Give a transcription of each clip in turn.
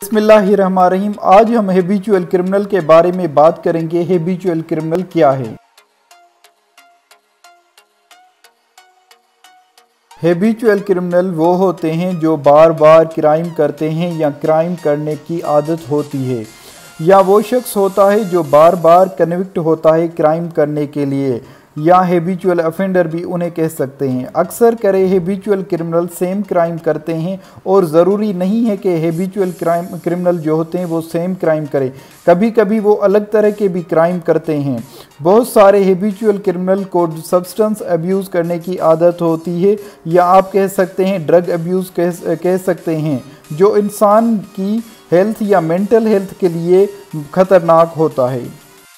بسم اللہ الرحمن الرحیم۔ آج ہم ہیبیچول کرمنل کے بارے میں بات کریں گے۔ ہیبیچول کرمنل کیا ہے؟ ہیبیچول کرمنل وہ ہوتے ہیں جو بار بار کرائم کرتے ہیں یا کرائم کرنے کی عادت ہوتی ہے، یا وہ شخص ہوتا ہے جو بار بار کنوکٹ ہوتا ہے کرائم کرنے کے لیے، یا ہیبیچول افینڈر بھی انہیں کہہ سکتے ہیں۔ اکثر کرے ہیبیچول کرمنل سیم کرائم کرتے ہیں، اور ضروری نہیں ہے کہ ہیبیچول کرمنل جو ہوتے ہیں وہ سیم کرائم کریں، کبھی کبھی وہ الگ طرح کے بھی کرائم کرتے ہیں۔ بہت سارے ہیبیچول کرمنل کو سبسٹنس ایبیوز کرنے کی عادت ہوتی ہے، یا آپ کہہ سکتے ہیں ڈرگ ایبیوز کہہ سکتے ہیں، جو انسان کی ہیلتھ یا مینٹل ہیلتھ کے لیے خطرناک ہوتا ہے۔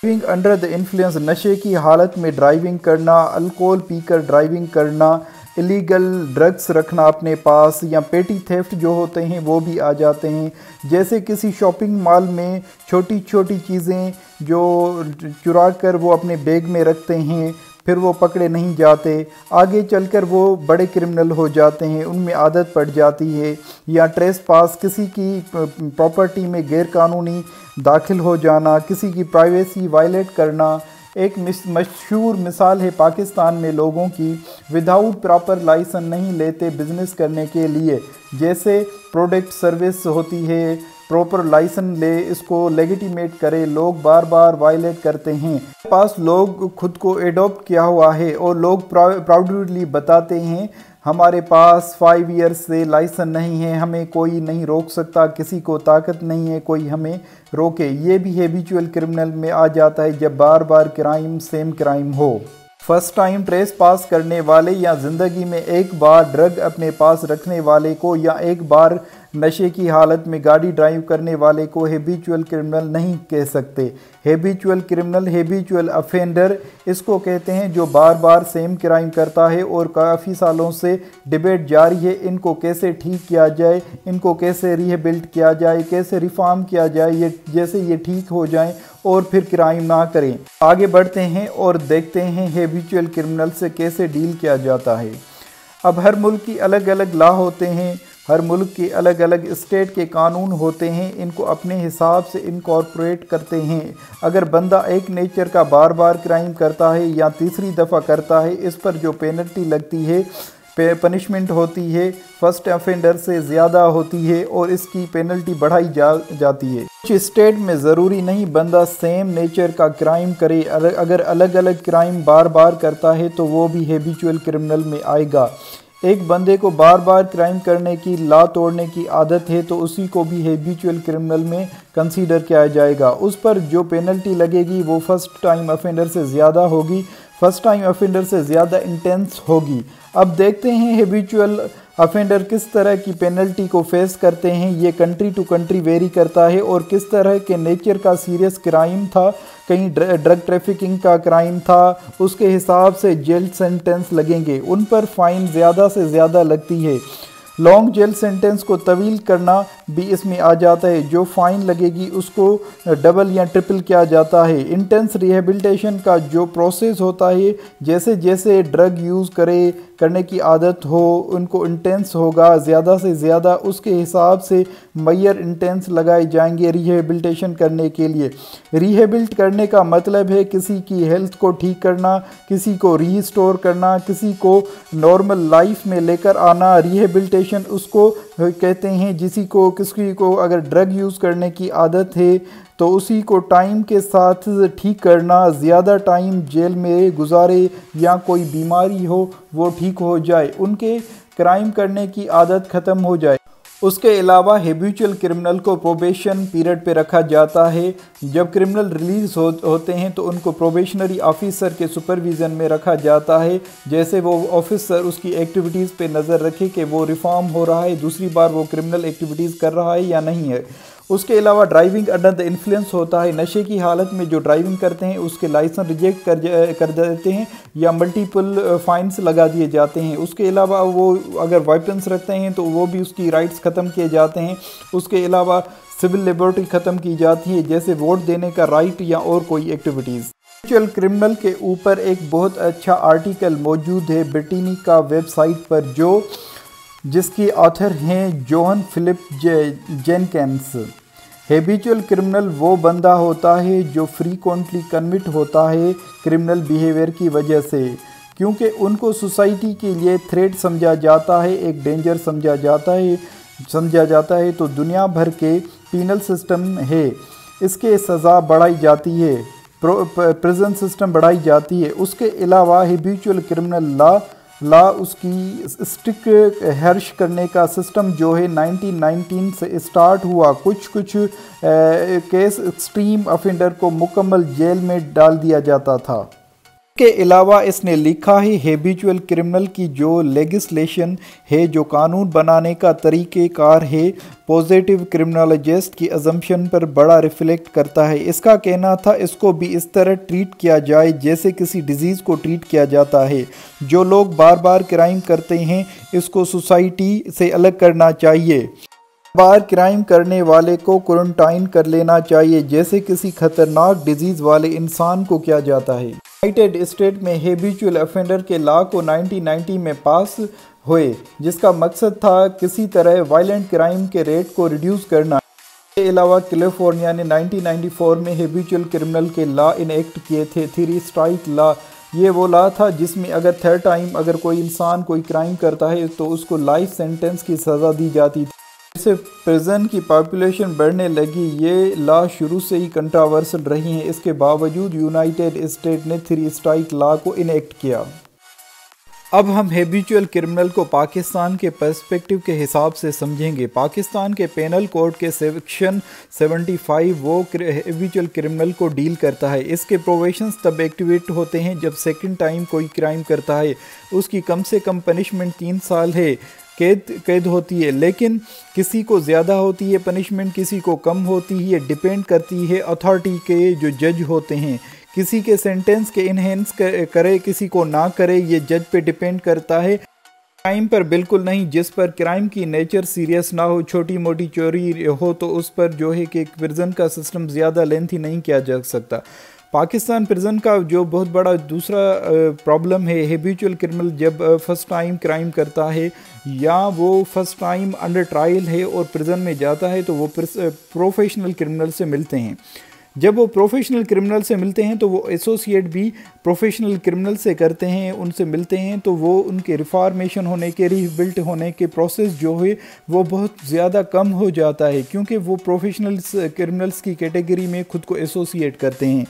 ڈرائیونگ انڈر دی انفلوئنس، نشے کی حالت میں ڈرائیونگ کرنا، الکوہل پی کر ڈرائیونگ کرنا، الیگل ڈرگس رکھنا اپنے پاس، یا پیٹی تھیفٹ جو ہوتے ہیں وہ بھی آ جاتے ہیں، جیسے کسی شاپنگ مال میں چھوٹی چھوٹی چیزیں جو چرا کر وہ اپنے بیگ میں رکھتے ہیں، پھر وہ پکڑے نہیں جاتے، آگے چل کر وہ بڑے کرمنل ہو جاتے ہیں، ان میں عادت پڑ جاتی ہے۔ یا ٹریس پاس، کسی کی پراپرٹی میں غیر قانونی داخل ہو جانا، کسی کی پرائیویسی وائلیٹ کرنا۔ ایک مشہور مثال ہے پاکستان میں لوگوں کی وداؤٹ پراپر لائسن نہیں لیتے بزنس کرنے کے لیے، جیسے پروڈکٹ سروس ہوتی ہے، پراپر لائسن لے، اس کو لیگیٹیمیٹ کرے، لوگ بار بار وائلیٹ کرتے ہیں۔ پاس لوگ خود کو ایڈاپٹ کیا ہوا ہے، اور لوگ پراؤڈلی بتاتے ہیں ہمارے پاس 5 ایئرز سے لائسن نہیں ہے، ہمیں کوئی نہیں روک سکتا، کسی کو طاقت نہیں ہے کوئی ہمیں روکے۔ یہ بھی ہیبیچول کرمنل میں آ جاتا ہے جب بار بار کرائم سیم کرائم ہو۔ فرسٹ ٹائم ٹریس پاس کرنے والے، یا زندگی میں ایک بار ڈرگ اپنے پاس رکھنے والے کو، یا ایک بار نشے کی حالت میں گاڑی ڈرائیو کرنے والے کو ہیبیچول کرمنل نہیں کہہ سکتے۔ ہیبیچول کرمنل، ہیبیچول افینڈر اس کو کہتے ہیں جو بار بار سیم کرائم کرتا ہے، اور کافی سالوں سے ڈیبیٹ جاری ہے ان کو کیسے ٹھیک کیا جائے، ان کو کیسے ریہیبلٹ کیا جائے، کیسے ریفارم کیا جائے، جیسے یہ ٹھیک ہو جائیں اور پھر کرائم نہ کریں۔ آگے بڑھتے ہیں اور دیکھتے ہیں ہیبیچول کرمنل سے کیسے ڈیل کیا جاتا ہے۔ اب ہر ملک کی الگ الگ لا ہوتے ہیں، ہر ملک کے الگ الگ اسٹیٹ کے قانون ہوتے ہیں، ان کو اپنے حساب سے انکارپوریٹ کرتے ہیں۔ اگر بندہ ایک نیچر کا بار بار کرائم کرتا ہے یا تیسری دفعہ کرتا ہے، اس پر جو پینلٹی لگتی ہے، پنشمنٹ ہوتی ہے، فرسٹ افینڈر سے زیادہ ہوتی ہے، اور اس کی پینلٹی بڑھائی جاتی ہے۔ کچھ اسٹیٹ میں ضروری نہیں بندہ سیم نیچر کا کرائم کرے، اگر الگ الگ کرائم بار بار کرتا ہے تو وہ بھی ہیبیچول کرمنل میں آئے گا۔ ایک بندے کو بار بار کرائم کرنے کی، لا توڑنے کی عادت ہے، تو اسی کو بھی ہیبیچول کرمنل میں کنسیڈر کیا جائے گا۔ اس پر جو پینلٹی لگے گی وہ فرسٹ ٹائم افینڈر سے زیادہ ہوگی، فرسٹ ٹائم افینڈر سے زیادہ انٹینس ہوگی۔ اب دیکھتے ہیں ہیبیچول افینڈر کس طرح کی پینلٹی کو فیس کرتے ہیں۔ یہ کنٹری ٹو کنٹری ویری کرتا ہے، اور کس طرح کے نیچر کا سیریس کرائم تھا، کہیں ڈرگ ٹریفکنگ کا کرائم تھا، اس کے حساب سے جیل سینٹنس لگیں گے، ان پر فائن زیادہ سے زیادہ لگتی ہے۔ لانگ جیل سینٹنس کو طویل کرنا بھی اس میں آ جاتا ہے، جو فائن لگے گی اس کو ڈبل یا ٹرپل کیا جاتا ہے۔ انٹینس ریہیبلٹیشن کا جو پروسیس ہوتا ہے، جیسے جیسے ڈرگ یوز کرنے کی عادت ہو، ان کو انٹینس ہوگا زیادہ سے زیادہ، اس کے حساب سے معیار انٹینس لگائے جائیں گے ریہیبلٹیشن کرنے کے لیے۔ ریہیبلٹ کرنے کا مطلب ہے کسی کی ہیلتھ کو ٹھیک کرنا، کسی کو ری اسٹور کرنا، کسی کو نارمل لائف میں لے کر آنا۔ ریہیبلٹیشن اس کو کہتے ہیں کسی کو اگر ڈرگ یوز کرنے کی عادت ہے تو اسی کو ٹائم کے ساتھ ٹھیک کرنا، زیادہ ٹائم جیل میں گزارے یا کوئی بیماری ہو وہ ٹھیک ہو جائے، ان کے کرائم کرنے کی عادت ختم ہو جائے۔ اس کے علاوہ ہیبیچول کرمنل کو پروبیشن پیریڈ پہ رکھا جاتا ہے۔ جب کرمنل ریلیز ہوتے ہیں تو ان کو پروبیشنری آفیسر کے سپرویژن میں رکھا جاتا ہے، جیسے وہ آفیسر اس کی ایکٹیویٹیز پہ نظر رکھے کہ وہ ریفارم ہو رہا ہے، دوسری بار وہ کرمنل ایکٹیویٹیز کر رہا ہے یا نہیں ہے۔ اس کے علاوہ ڈرائیونگ انڈر دی انفلوئنس ہوتا ہے، نشے کی حالت میں جو ڈرائیونگ کرتے ہیں اس کے لائسنس ریجیکٹ کر دیتے ہیں یا ملٹیپل فائنس لگا دیے جاتے ہیں۔ اس کے علاوہ وہ اگر ویپنس رکھتے ہیں تو وہ بھی اس کی رائٹس ختم کیے جاتے ہیں۔ اس کے علاوہ سول لیبرٹی ختم کی جاتی ہے، جیسے ووٹ دینے کا رائٹ یا اور کوئی ایکٹیویٹیز۔ ہیبیچول کرمنل کے اوپر ایک بہت اچھا آرٹیکل موجود ہے بریٹینیکا ویب سائٹ پر، جو جس کی آتھر ہیں جوہن فلپ جینکنس۔ ہیبیچول کرمنل وہ بندہ ہوتا ہے جو فریکوینٹلی کنوکٹ ہوتا ہے کرمنل بیہیویئر کی وجہ سے، کیونکہ ان کو سوسائٹی کے لیے تھریٹ سمجھا جاتا ہے، ایک ڈینجر سمجھا جاتا ہے تو دنیا بھر کے پینل سسٹم ہے اس کے سزا بڑھائی جاتی ہے، پریزن سسٹم بڑھائی جاتی ہے۔ اس کے علاوہ ہیبیچول کرمنل لا اس کی اسٹک ہرش کرنے کا سسٹم جو ہے 1919 سے اسٹارٹ ہوا۔ کچھ کیس ایکسٹریم افینڈر کو مکمل جیل میں ڈال دیا جاتا تھا۔ اس کے علاوہ اس نے لکھا ہے ہیبیچول کرمنل کی جو لیگسلیشن ہے، جو قانون بنانے کا طریقہ کار ہے، پوزیٹیو کرمنالوجسٹ کی ازمپشن پر بڑا ریفلیکٹ کرتا ہے۔ اس کا کہنا تھا اس کو بھی اس طرح ٹریٹ کیا جائے جیسے کسی ڈیزیز کو ٹریٹ کیا جاتا ہے۔ جو لوگ بار بار کرائم کرتے ہیں اس کو سوسائٹی سے الگ کرنا چاہیے۔ بار کرائم کرنے والے کو کوارنٹائن کر لینا چاہیے جیسے کسی خطرناک ڈیزیز والے انسان کو کیا جاتا ہے۔ یونائیٹڈ اسٹیٹ میں ہیبیچول افینڈر کے لا کو 1990 میں پاس ہوئے، جس کا مقصد تھا کسی طرح وائلنٹ کرائم کے ریٹ کو ریڈیوس کرنا۔ اس کے علاوہ کیلیفورنیا نے 1994 میں ہیبیچول کرمنل کے لا انیکٹ کیے تھے، 3 اسٹرائک لا۔ یہ وہ لا تھا جس میں اگر تھرڈ ٹائم اگر کوئی انسان کوئی کرائم کرتا ہے تو اس کو لائف سینٹنس کی سزا دی جاتی تھی۔ جیسے پریزن کی پاپولیشن بڑھنے لگی، یہ لا شروع سے ہی کنٹراورسل رہی ہیں، اس کے باوجود یونائیٹڈ اسٹیٹ نے 3 اسٹرائک لا کو انیکٹ کیا۔ اب ہم ہیبیچول کرمنل کو پاکستان کے پرسپیکٹیو کے حساب سے سمجھیں گے۔ پاکستان کے پینل کوڈ کے سیکشن 75 وہ ہیبیچول کرمنل کو ڈیل کرتا ہے۔ اس کے پروویشنز تب ایکٹیویٹ ہوتے ہیں جب سیکنڈ ٹائم کوئی کرائم کرتا ہے، اس کی کم سے کم پنشمنٹ 3 سال ہے، قید ہوتی ہے، لیکن کسی کو زیادہ ہوتی ہے پنشمنٹ، کسی کو کم ہوتی ہے، یہ ڈیپینڈ کرتی ہے اتھارٹی کے جو جج ہوتے ہیں۔ کسی کے سینٹنس کے انہینس کرے، کسی کو نہ کرے، یہ جج پہ ڈیپینڈ کرتا ہے، کرائم پر بالکل نہیں۔ جس پر کرائم کی نیچر سیریس نہ ہو، چھوٹی موٹی چوری ہو، تو اس پر جو ہے کہ پرزن کا سسٹم زیادہ لینتھی نہیں کیا جا سکتا۔ پاکستان پرزن کا جو بہت بڑا دوسرا پرابلم ہے، ہیبیچول کرمنل جب فرسٹ ٹائم کرائم کرتا ہے یا وہ فرسٹ ٹائم انڈر ٹرائل ہے اور پرزن میں جاتا ہے تو وہ پروفیشنل کرمنل سے ملتے ہیں۔ جب وہ پروفیشنل کرمنل سے ملتے ہیں تو وہ ایسوسیٹ بھی پروفیشنل کرمنل سے کرتے ہیں، ان سے ملتے ہیں، تو وہ ان کے ریفارمیشن ہونے کے، ریبلٹ ہونے کے پروسیس جو ہے وہ بہت زیادہ کم ہو جاتا ہے، کیونکہ وہ پروفیشنل کرمنلز کی کیٹیگری میں خود کو ایسوسیٹ کرتے ہیں۔